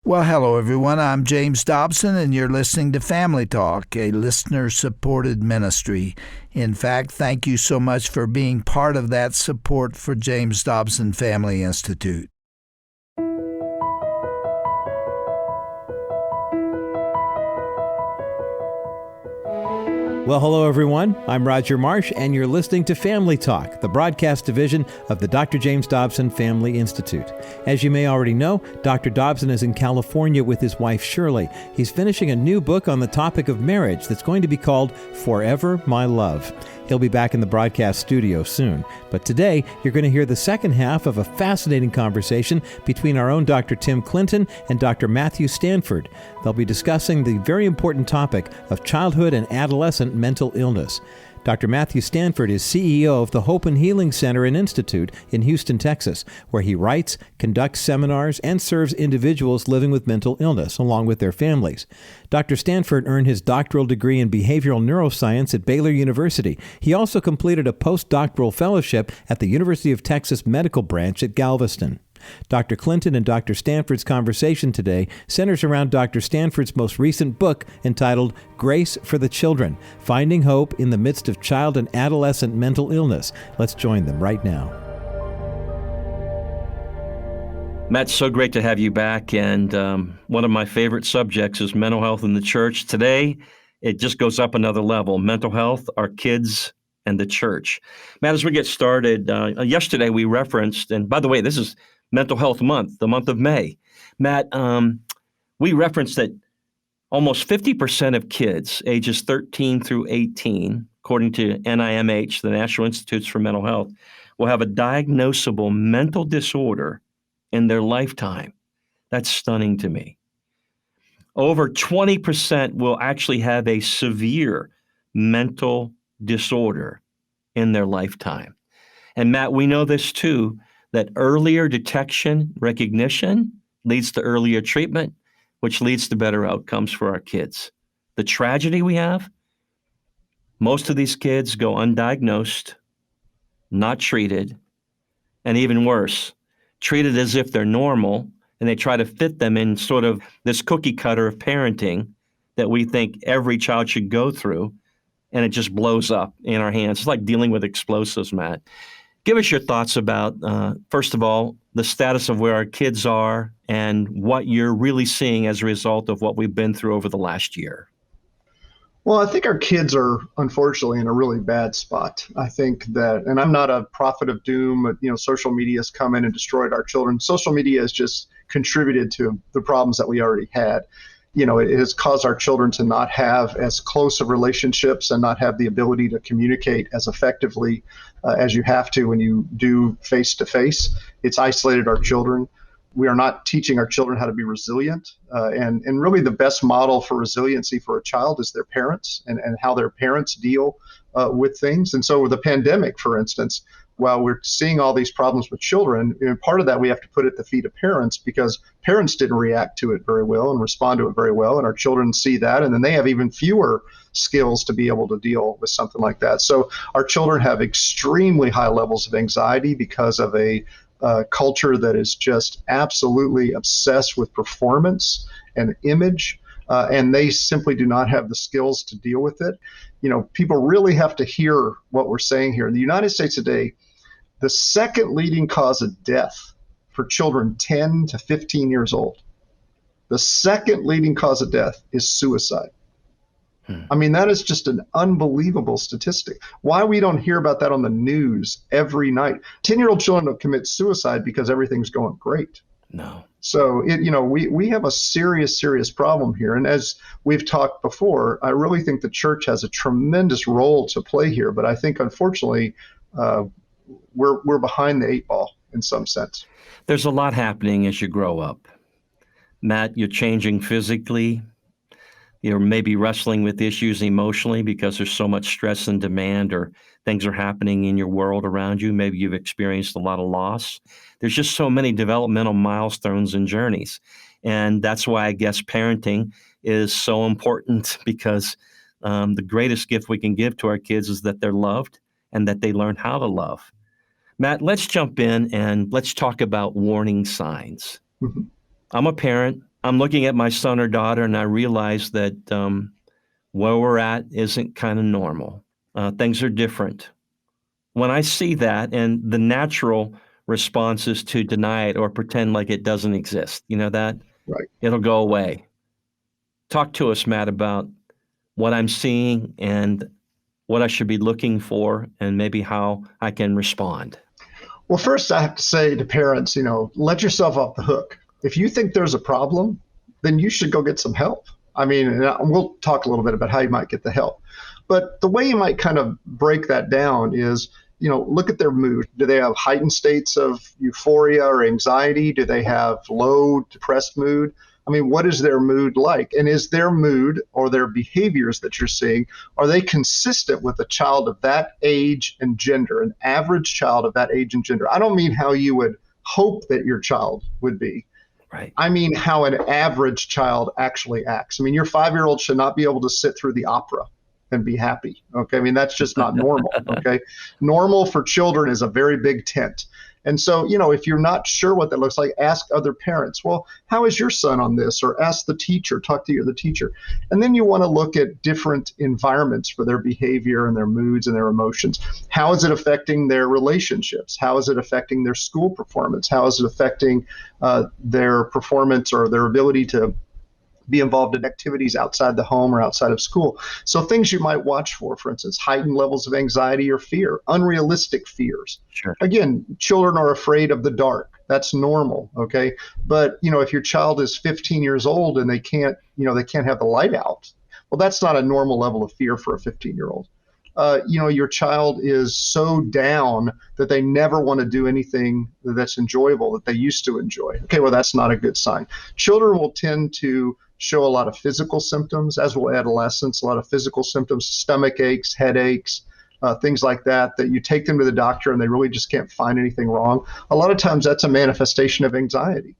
Well, hello, everyone. I'm James Dobson, and you're listening to Family Talk, a listener-supported ministry. In fact, thank you so much for being part of that support for James Dobson Family Institute. Well, hello, everyone. I'm Roger Marsh, and you're listening to Family Talk, the broadcast division of the Dr. James Dobson Family Institute. As you may already know, Dr. Dobson is in California with his wife, Shirley. He's finishing a new book on the topic of marriage that's going to be called Forever My Love. He'll be back in the broadcast studio soon. But today, you're going to hear the second half of a fascinating conversation between our own Dr. Tim Clinton and Dr. Matthew Stanford. They'll be discussing the very important topic of childhood and adolescent mental illness. Dr. Matthew Stanford is CEO of the Hope and Healing Center and Institute in Houston, Texas, where he writes, conducts seminars, and serves individuals living with mental illness, along with their families. Dr. Stanford earned his doctoral degree in behavioral neuroscience at Baylor University. He also completed a postdoctoral fellowship at the University of Texas Medical Branch at Galveston. Dr. Clinton and Dr. Stanford's conversation today centers around Dr. Stanford's most recent book entitled Grace for the Children, Finding Hope in the Midst of Child and Adolescent Mental Illness. Let's join them right now. Matt, so great to have you back. And one of my favorite subjects is mental health in the church. Today, it just goes up another level. Mental health, our kids, and the church. Matt, as we get started, yesterday we referenced, and by the way, this is Mental Health Month, the month of May. Matt, we referenced that almost 50% of kids ages 13 through 18, according to NIMH, the National Institutes for Mental Health, will have a diagnosable mental disorder in their lifetime. That's stunning to me. Over 20% will actually have a severe mental disorder in their lifetime. And Matt, we know this too, that earlier detection, recognition leads to earlier treatment, which leads to better outcomes for our kids. The tragedy we have, most of these kids go undiagnosed, not treated, and even worse, treated as if they're normal, and they try to fit them in sort of this cookie cutter of parenting that we think every child should go through, and it just blows up in our hands. It's like dealing with explosives, Matt. Give us your thoughts about, first of all, the status of where our kids are and what you're really seeing as a result of what we've been through over the last year. Well, I think our kids are unfortunately in a really bad spot. I think that, and I'm not a prophet of doom, social media has come in and destroyed our children. Social media has just contributed to the problems that we already had. It has caused our children to not have as close of relationships and not have the ability to communicate as effectively as you have to when you do face-to-face. It's isolated our children. We are not teaching our children how to be resilient. And really the best model for resiliency for a child is their parents and how their parents deal with things. And so with the pandemic, for instance, while we're seeing all these problems with children, part of that we have to put at the feet of parents because parents didn't react to it very well and respond to it very well. And our children see that, and then they have even fewer skills to be able to deal with something like that. So our children have extremely high levels of anxiety because of a culture that is just absolutely obsessed with performance and image, and they simply do not have the skills to deal with it. People really have to hear what we're saying here. In the United States today, the second leading cause of death for children 10 to 15 years old, the second leading cause of death is suicide. I mean, that is just an unbelievable statistic. Why we don't hear about that on the news every night? 10-year-old children don't commit suicide because everything's going great. No. So, we have a serious problem here. And as we've talked before, I really think the church has a tremendous role to play here. But I think, unfortunately, we're behind the eight ball in some sense. There's a lot happening as you grow up. Matt, you're changing physically. You're maybe wrestling with issues emotionally because there's so much stress and demand, or things are happening in your world around you. Maybe you've experienced a lot of loss. There's just so many developmental milestones and journeys. And that's why I guess parenting is so important, because the greatest gift we can give to our kids is that they're loved and that they learn how to love. Matt, let's jump in and let's talk about warning signs. Mm-hmm. I'm a parent. I'm looking at my son or daughter, and I realize that where we're at isn't kind of normal. Things are different. When I see that, and the natural response is to deny it or pretend like it doesn't exist, that Right. it'll go away. Talk to us, Matt, about what I'm seeing and what I should be looking for, and maybe how I can respond. Well, first I have to say to parents, let yourself off the hook. If you think there's a problem, then you should go get some help. I mean, and we'll talk a little bit about how you might get the help. But the way you might kind of break that down is, look at their mood. Do they have heightened states of euphoria or anxiety? Do they have low, depressed mood? I mean, what is their mood like? And is their mood or their behaviors that you're seeing, are they consistent with a child of that age and gender, an average child of that age and gender? I don't mean how you would hope that your child would be. Right. I mean how an average child actually acts. I mean, your 5-year-old should not be able to sit through the opera and be happy. Okay. I mean, that's just not normal. Okay. Normal for children is a very big tent. And so, if you're not sure what that looks like, ask other parents. Well, how is your son on this? Or ask the teacher, talk to the teacher. And then you want to look at different environments for their behavior and their moods and their emotions. How is it affecting their relationships? How is it affecting their school performance? How is it affecting their performance or their ability to be involved in activities outside the home or outside of school? So things you might watch for instance, heightened levels of anxiety or fear, unrealistic fears. Sure. Again, children are afraid of the dark. That's normal. Okay. But, if your child is 15 years old and they can't have the light out, well, that's not a normal level of fear for a 15-year-old. Your child is so down that they never want to do anything that's enjoyable that they used to enjoy. Okay, well, that's not a good sign. Children will tend to show a lot of physical symptoms, as will adolescents, a lot of physical symptoms, stomach aches, headaches, things like that you take them to the doctor and they really just can't find anything wrong. A lot of times that's a manifestation of anxiety.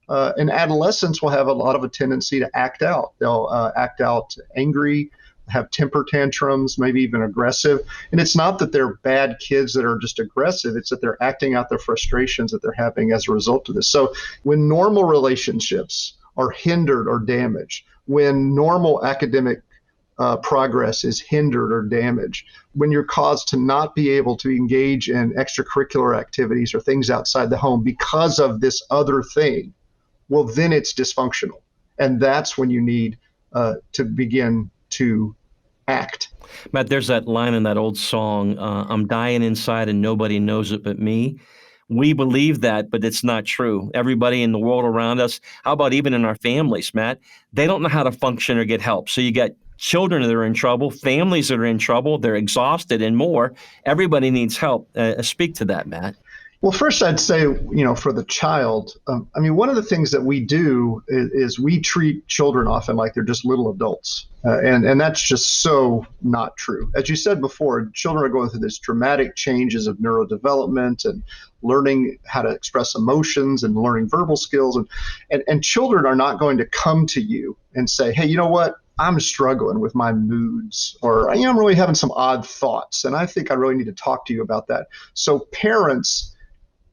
And adolescents will have a lot of a tendency to act out. They'll act out angry, have temper tantrums, maybe even aggressive. And it's not that they're bad kids that are just aggressive, it's that they're acting out their frustrations that they're having as a result of this. So when normal relationships are hindered or damaged, when normal academic progress is hindered or damaged, when you're caused to not be able to engage in extracurricular activities or things outside the home because of this other thing, well, then it's dysfunctional. And that's when you need to begin to act. Matt, there's that line in that old song, I'm dying inside and nobody knows it but me. We believe that, but it's not true. Everybody in the world around us, how about even in our families, Matt, they don't know how to function or get help. So you got children that are in trouble, families that are in trouble, they're exhausted and more. Everybody needs help. Speak to that, Matt. Well, first I'd say, for the child, one of the things that we do is we treat children often like they're just little adults. And that's just so not true. As you said before, children are going through this dramatic changes of neurodevelopment and learning how to express emotions and learning verbal skills. And children are not going to come to you and say, hey, you know what? I'm struggling with my moods, or I'm really having some odd thoughts, and I think I really need to talk to you about that. So parents,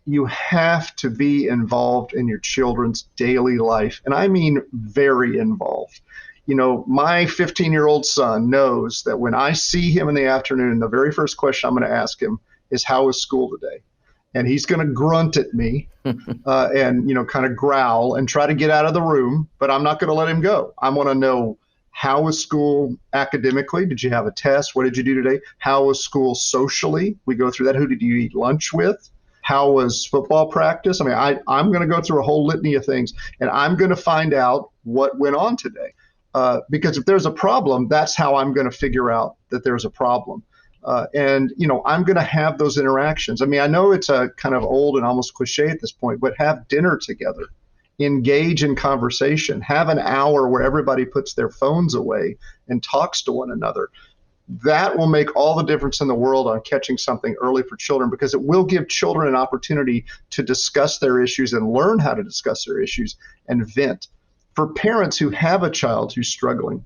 you have to be involved in your children's daily life. And I mean very involved. My 15-year-old son knows that when I see him in the afternoon, the very first question I'm going to ask him is, how was school today? And he's going to grunt at me and, kind of growl and try to get out of the room, but I'm not going to let him go. I want to know, how was school academically? Did you have a test? What did you do today? How was school socially? We go through that. Who did you eat lunch with? How was football practice? I'm going to go through a whole litany of things, and I'm going to find out what went on today. Because if there's a problem, that's how I'm going to figure out that there's a problem. I'm going to have those interactions. I know it's a kind of old and almost cliche at this point, but have dinner together. Engage in conversation, have an hour where everybody puts their phones away and talks to one another. That will make all the difference in the world on catching something early for children, because it will give children an opportunity to discuss their issues and learn how to discuss their issues and vent. For parents who have a child who's struggling,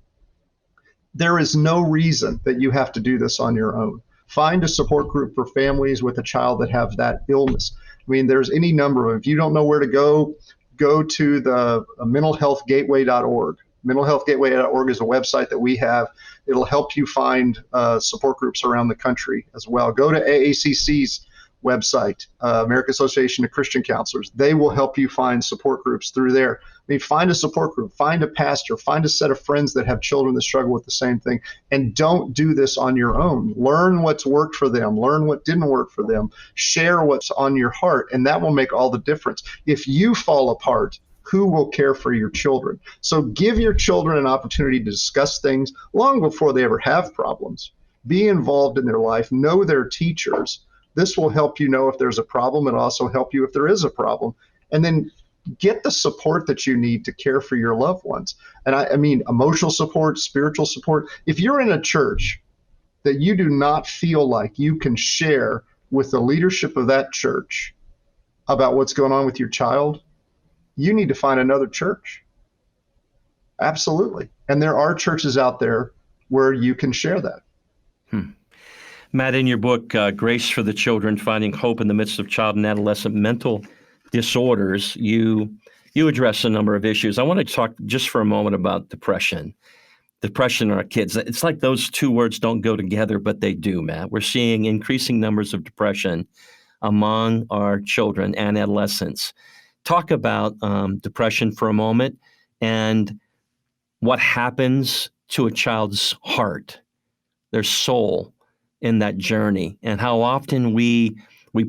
there is no reason that you have to do this on your own. Find a support group for families with a child that have that illness. There's any number of, if you don't know where to go, go to the mentalhealthgateway.org. Mentalhealthgateway.org is a website that we have. It'll help you find support groups around the country as well. Go to AACC's website, American Association of Christian Counselors. They will help you find support groups through there. I mean, find a support group, find a pastor, find a set of friends that have children that struggle with the same thing, and don't do this on your own. Learn what's worked for them, learn what didn't work for them, share what's on your heart, and that will make all the difference. If you fall apart, who will care for your children? So give your children an opportunity to discuss things long before they ever have problems. Be involved in their life, know their teachers. This will help you know if there's a problem. It'll also help you if there is a problem. And then get the support that you need to care for your loved ones. And I mean, emotional support, spiritual support. If you're in a church that you do not feel like you can share with the leadership of that church about what's going on with your child, you need to find another church. Absolutely. And there are churches out there where you can share that. Matt, in your book, Grace for the Children, Finding Hope in the Midst of Child and Adolescent Mental Disorders, you address a number of issues. I want to talk just for a moment about depression in our kids. It's like those two words don't go together, but they do, Matt. We're seeing increasing numbers of depression among our children and adolescents. Talk about depression for a moment and what happens to a child's heart, their soul in that journey, and how often we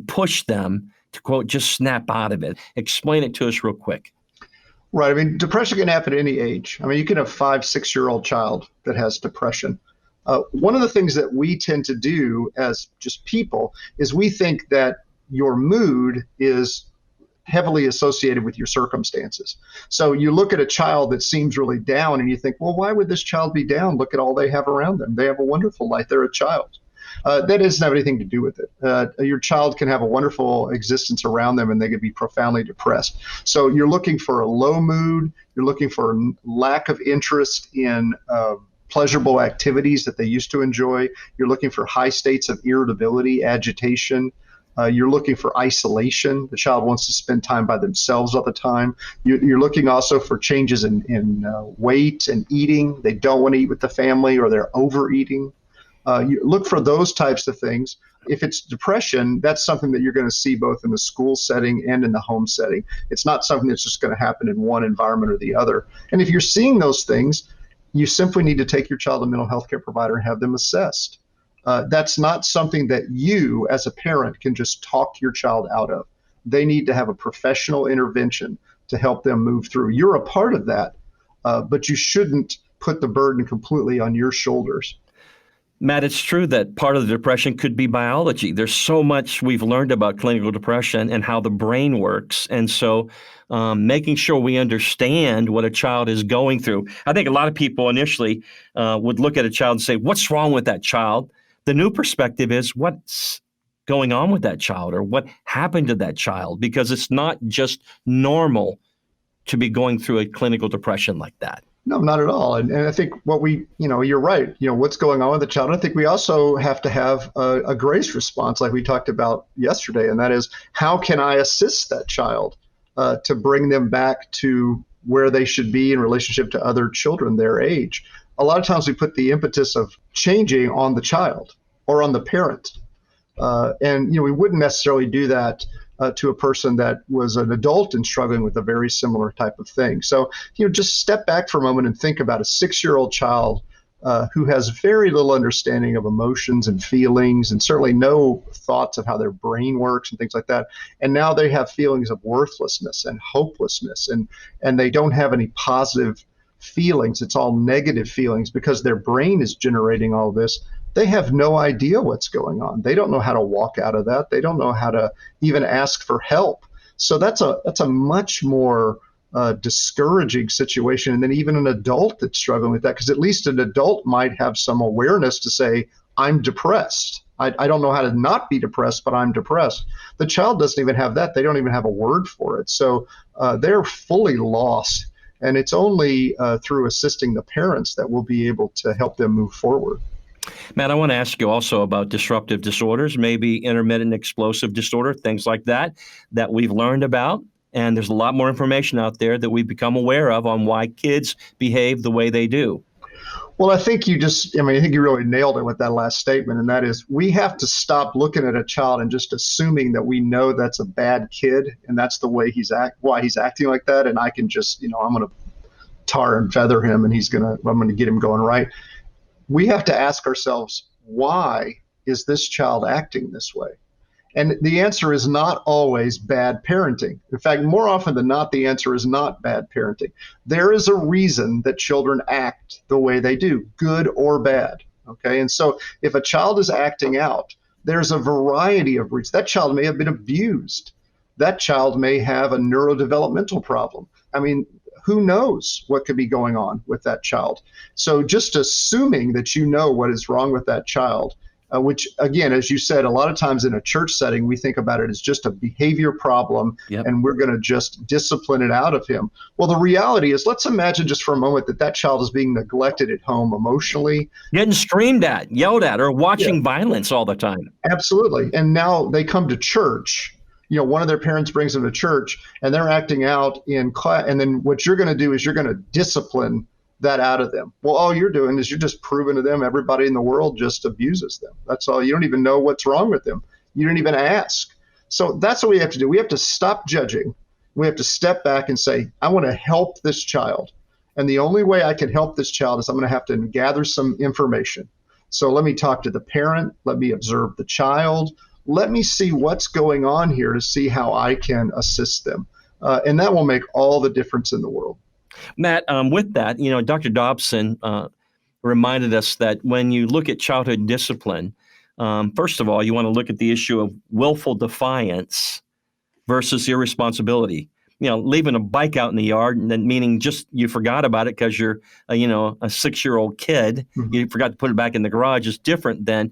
push them to, quote, just snap out of it. Explain it to us real quick. Right. I mean, depression can happen at any age. I mean, you can have a 5-6-year-old child that has depression. One of the things that we tend to do as just people is we think that your mood is heavily associated with your circumstances. So you look at a child that seems really down and you think, well, why would this child be down? Look at all they have around them. They have a wonderful life. They're a child. That doesn't have anything to do with it. Your child can have a wonderful existence around them and they could be profoundly depressed. So you're looking for a low mood. You're looking for a lack of interest in pleasurable activities that they used to enjoy. You're looking for high states of irritability, agitation. You're looking for isolation. The child wants to spend time by themselves all the time. You're looking also for changes in weight and eating. They don't want to eat with the family or they're overeating. You look for those types of things. If it's depression, that's something that you're going to see both in the school setting and in the home setting. It's not something that's just going to happen in one environment or the other. And if you're seeing those things, you simply need to take your child to a mental health care provider and have them assessed. That's not something that you as a parent can just talk your child out of. They need to have a professional intervention to help them move through. You're a part of that, but you shouldn't put the burden completely on your shoulders. Matt, it's true that part of the depression could be biology. There's so much we've learned about clinical depression and how the brain works. And so making sure we understand what a child is going through. I think a lot of people initially would look at a child and say, what's wrong with that child? The new perspective is what's going on with that child or what happened to that child, because it's not just normal to be going through a clinical depression like that. No, not at all. And I think you're right. What's going on with the child. I think we also have to have a grace response like we talked about yesterday. And that is, how can I assist that child to bring them back to where they should be in relationship to other children their age? A lot of times we put the impetus of changing on the child or on the parent. And we wouldn't necessarily do that to a person that was an adult and struggling with a very similar type of thing. So, just step back for a moment and think about a 6-year-old child who has very little understanding of emotions and feelings and certainly no thoughts of how their brain works and things like that. And now they have feelings of worthlessness and hopelessness, and they don't have any positive feelings. It's all negative feelings because their brain is generating all this. They have no idea what's going on. They don't know how to walk out of that. They don't know how to even ask for help. So that's a much more discouraging situation. And then even an adult that's struggling with that, because at least an adult might have some awareness to say, I'm depressed. I don't know how to not be depressed, but I'm depressed. The child doesn't even have that. They don't even have a word for it. So they're fully lost. And it's only through assisting the parents that we'll be able to help them move forward. Matt, I want to ask you also about disruptive disorders, maybe intermittent explosive disorder, things like that we've learned about. And there's a lot more information out there that we've become aware of on why kids behave the way they do. Well, I think you really nailed it with that last statement. And that is, we have to stop looking at a child and just assuming that we know that's a bad kid and that's the way why he's acting like that. And I can just, I'm going to tar and feather him and I'm going to get him going right. We have to ask ourselves, why is this child acting this way? And the answer is not always bad parenting. In fact, more often than not, the answer is not bad parenting. There is a reason that children act the way they do, good or bad. Okay. And so if a child is acting out, there's a variety of reasons. That child may have been abused. That child may have a neurodevelopmental problem. I mean, who knows what could be going on with that child? So just assuming that you know what is wrong with that child, which, again, as you said, a lot of times in a church setting, we think about it as just a behavior problem, and we're going to just discipline it out of him. Well, the reality is, let's imagine just for a moment that child is being neglected at home emotionally. Getting screamed at, yelled at, or watching violence all the time. Absolutely. And now they come to church. One of their parents brings them to church, and they're acting out in class. And then what you're going to do is you're going to discipline that out of them. Well, all you're doing is you're just proving to them everybody in the world just abuses them. That's all. You don't even know what's wrong with them. You don't even ask. So that's what we have to do. We have to stop judging. We have to step back and say, I want to help this child. And the only way I can help this child is I'm going to have to gather some information. So let me talk to the parent. Let me observe the child. Let me see what's going on here to see how I can assist them. And that will make all the difference in the world. Matt, with that, Dr. Dobson reminded us that when you look at childhood discipline, first of all, you want to look at the issue of willful defiance versus irresponsibility. Leaving a bike out in the yard, and then meaning just you forgot about it because you're, a 6-year-old kid, you forgot to put it back in the garage, is different than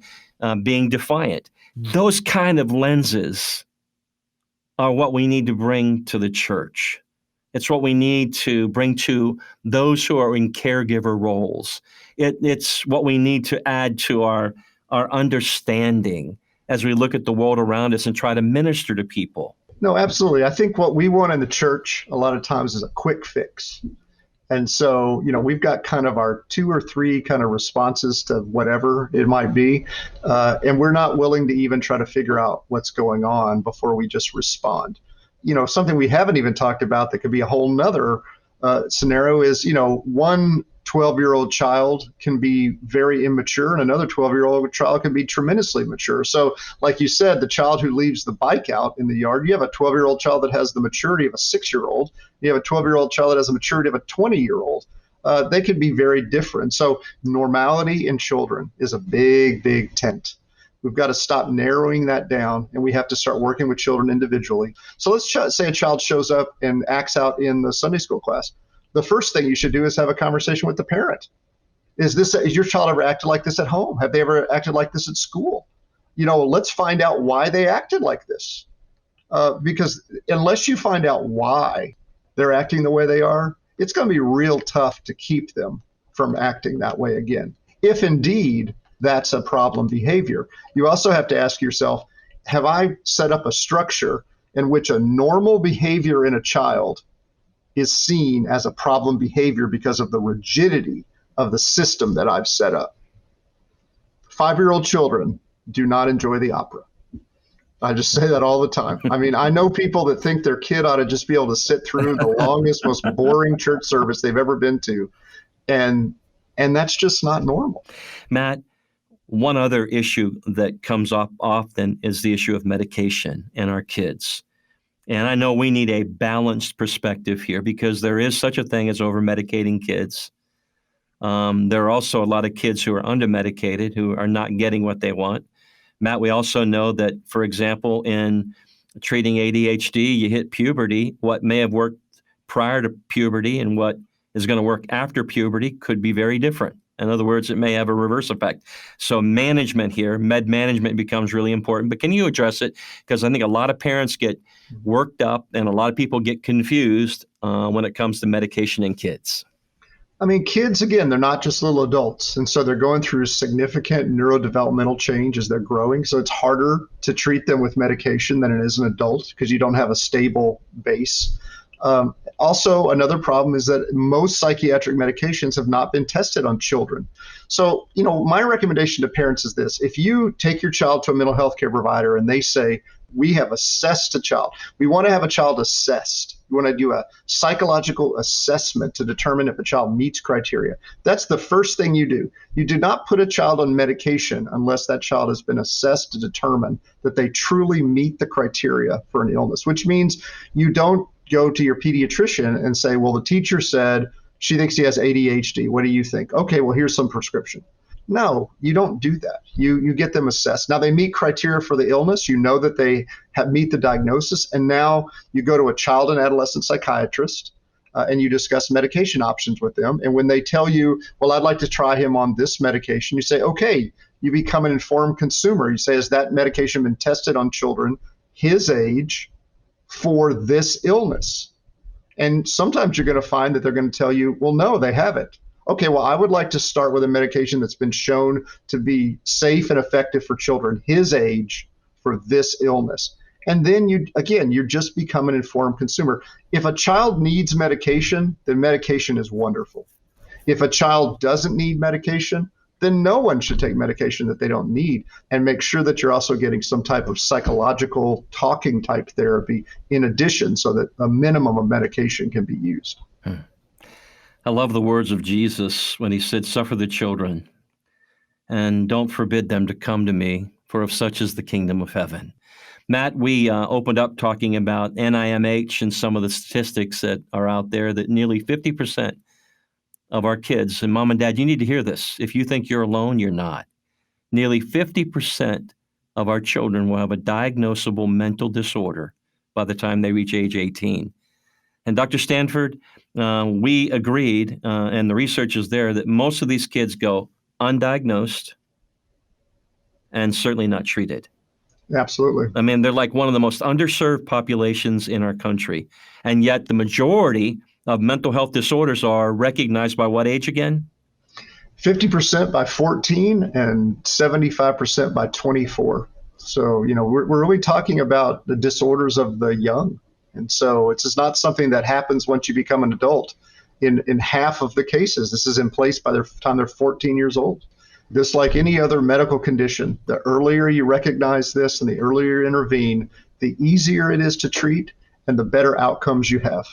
being defiant. Those kind of lenses are what we need to bring to the church. It's what we need to bring to those who are in caregiver roles. It's what we need to add to our understanding as we look at the world around us and try to minister to people. No, absolutely. I think what we want in the church a lot of times is a quick fix. And so, we've got kind of our 2 or 3 kind of responses to whatever it might be. And we're not willing to even try to figure out what's going on before we just respond. Something we haven't even talked about that could be a whole nother scenario is, one 12-year-old child can be very immature and another 12-year-old child can be tremendously mature. So like you said, the child who leaves the bike out in the yard, you have a 12-year-old child that has the maturity of a 6-year-old. You have a 12-year-old child that has the maturity of a 20-year-old. They could be very different. So normality in children is a big, big tent. We've got to stop narrowing that down, and we have to start working with children individually. So let's say a child shows up and acts out in the Sunday school class. The first thing you should do is have a conversation with the parent. Is your child ever acted like this at home? Have they ever acted like this at school? Let's find out why they acted like this. Because unless you find out why they're acting the way they are, it's going to be real tough to keep them from acting that way again. If indeed that's a problem behavior. You also have to ask yourself, have I set up a structure in which a normal behavior in a child is seen as a problem behavior because of the rigidity of the system that I've set up? 5-year-old children do not enjoy the opera. I just say that all the time. I mean, I know people that think their kid ought to just be able to sit through the longest, most boring church service they've ever been to. And that's just not normal. Matt, one other issue that comes up often is the issue of medication in our kids. And I know we need a balanced perspective here because there is such a thing as over-medicating kids. There are also a lot of kids who are under-medicated who are not getting what they want. Matt, we also know that, for example, in treating ADHD, you hit puberty. What may have worked prior to puberty and what is going to work after puberty could be very different. In other words, it may have a reverse effect. So management here, med management becomes really important. But can you address it? Because I think a lot of parents get worked up and a lot of people get confused when it comes to medication in kids. I mean, kids, again, they're not just little adults. And so they're going through significant neurodevelopmental change as they're growing. So it's harder to treat them with medication than it is an adult because you don't have a stable base. Also, another problem is that most psychiatric medications have not been tested on children. So, my recommendation to parents is this. If you take your child to a mental health care provider and they say, we have assessed a child, we want to have a child assessed. We want to do a psychological assessment to determine if a child meets criteria. That's the first thing you do. You do not put a child on medication unless that child has been assessed to determine that they truly meet the criteria for an illness, which means you don't go to your pediatrician and say, well, the teacher said she thinks he has ADHD. What do you think? Okay, well, here's some prescription. No, you don't do that. You get them assessed. Now, they meet criteria for the illness. You know that they meet the diagnosis. And now you go to a child and adolescent psychiatrist and you discuss medication options with them. And when they tell you, well, I'd like to try him on this medication, you say, okay, you become an informed consumer. You say, has that medication been tested on children his age for this illness? And sometimes you're going to find that they're going to tell you, well, no, they haven't. Okay, well, I would like to start with a medication that's been shown to be safe and effective for children his age for this illness. And then you just become an informed consumer. If a child needs medication, then medication is wonderful. If a child doesn't need medication, then no one should take medication that they don't need, and make sure that you're also getting some type of psychological talking type therapy in addition so that a minimum of medication can be used. I love the words of Jesus when he said, suffer the children and don't forbid them to come to me, for of such is the kingdom of heaven. Matt, we opened up talking about NIMH and some of the statistics that are out there that nearly 50% of our kids, and mom and dad, you need to hear this. If you think you're alone, you're not. Nearly 50% of our children will have a diagnosable mental disorder by the time they reach age 18. And Dr. Stanford, we agreed, and the research is there, that most of these kids go undiagnosed and certainly not treated. Absolutely. I mean, they're like one of the most underserved populations in our country. And yet the majority of mental health disorders are recognized by what age again? 50% by 14 and 75% by 24. So, we're really talking about the disorders of the young. And so it's just not something that happens once you become an adult. In half of the cases, this is in place by the time they're 14 years old. Just like any other medical condition, the earlier you recognize this and the earlier you intervene, the easier it is to treat and the better outcomes you have.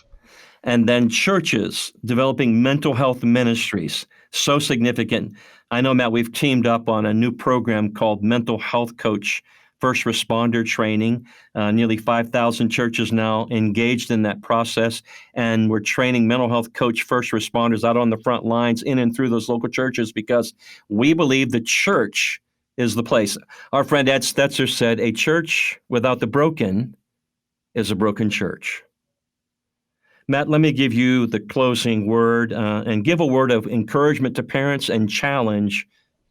And then churches developing mental health ministries, so significant. I know, Matt, we've teamed up on a new program called Mental Health Coach First Responder Training. Nearly 5,000 churches now engaged in that process. And we're training mental health coach first responders out on the front lines in and through those local churches because we believe the church is the place. Our friend Ed Stetzer said, a church without the broken is a broken church. Matt, let me give you the closing word and give a word of encouragement to parents and challenge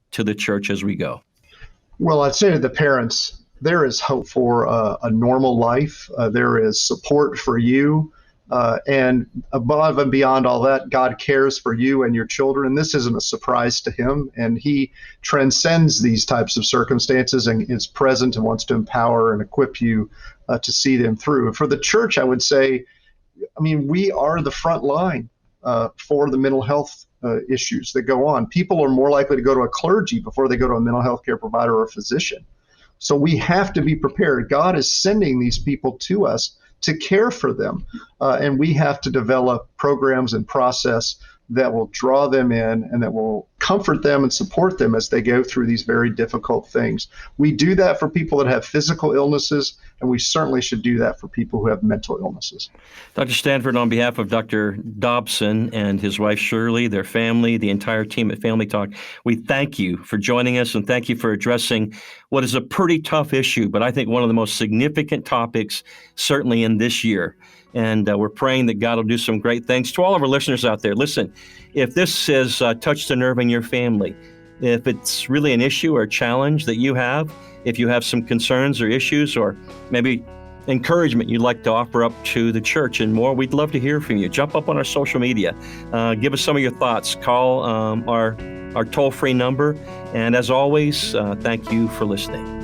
to the church as we go. Well, I'd say to the parents, there is hope for a normal life. There is support for you. And above and beyond all that, God cares for you and your children. And this isn't a surprise to him. And he transcends these types of circumstances and is present and wants to empower and equip you to see them through. For the church, I would say, we are the front line for the mental health issues that go on. People are more likely to go to a clergy before they go to a mental health care provider or a physician. So we have to be prepared. God is sending these people to us to care for them. And we have to develop programs and process that will draw them in and that will comfort them and support them as they go through these very difficult things. We do that for people that have physical illnesses, and we certainly should do that for people who have mental illnesses. Dr. Stanford, on behalf of Dr. Dobson and his wife Shirley, their family, the entire team at Family Talk, we thank you for joining us and thank you for addressing what is a pretty tough issue, but I think one of the most significant topics certainly in this year. And we're praying that God will do some great things. To all of our listeners out there, listen, if this has touched a nerve in your family, if it's really an issue or a challenge that you have, if you have some concerns or issues, or maybe encouragement you'd like to offer up to the church and more, we'd love to hear from you. Jump up on our social media. Give us some of your thoughts. Call our toll-free number. And as always, thank you for listening.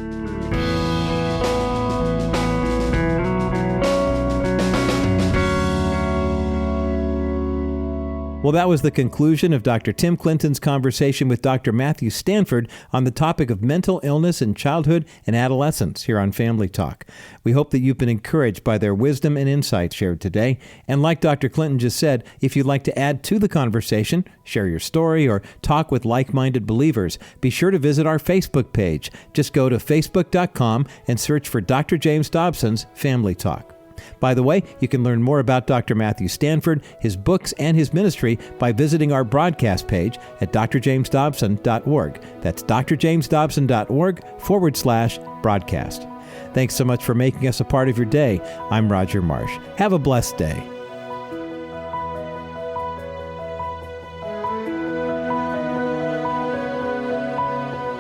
Well, that was the conclusion of Dr. Tim Clinton's conversation with Dr. Matthew Stanford on the topic of mental illness in childhood and adolescence here on Family Talk. We hope that you've been encouraged by their wisdom and insight shared today. And like Dr. Clinton just said, if you'd like to add to the conversation, share your story, or talk with like-minded believers, be sure to visit our Facebook page. Just go to facebook.com and search for Dr. James Dobson's Family Talk. By the way, you can learn more about Dr. Matthew Stanford, his books, and his ministry by visiting our broadcast page at drjamesdobson.org. That's drjamesdobson.org/broadcast. Thanks so much for making us a part of your day. I'm Roger Marsh. Have a blessed day.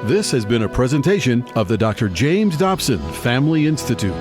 This has been a presentation of the Dr. James Dobson Family Institute.